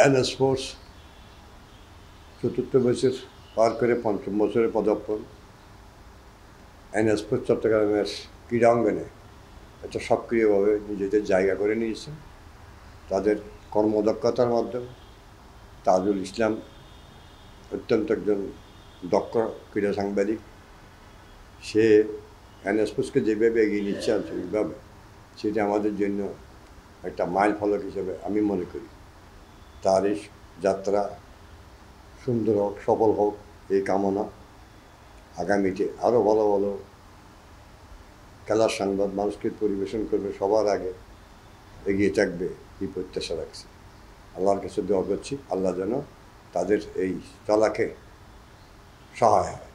NS force চতুর্থ বছর পার করে পঞ্চম বছরে পদার্পণ। এনএস ফোর্স চট্টগ্রামের ক্রীড়াঙ্গনে এটা সক্রিয়ভাবে নিজেদের জায়গা করে নিয়েছে তাদের কর্মদক্ষতার মাধ্যমে। তাজুল ইসলাম অত্যন্ত একজন দক্ষ ক্রীড়া সাংবাদিক। সে এনএস ফোর্সকে যেভাবে এগিয়ে নিচ্ছে আন্তরিকভাবে, সেটা আমাদের জন্য একটা মাইল ফলক হিসেবে আমি মনে করি। তার এই যাত্রা সুন্দর হোক, সফল হোক এই কামনা। আগামীতে আরও ভালো ভালো খেলার সংবাদ মানুষকে পরিবেশন করবে, সবার আগে এগিয়ে থাকবে এই প্রত্যাশা রাখছি। আল্লাহর কাছে দোয়া করছি, আল্লাহ যেন তাদের এই চলাকে সহায় হয়।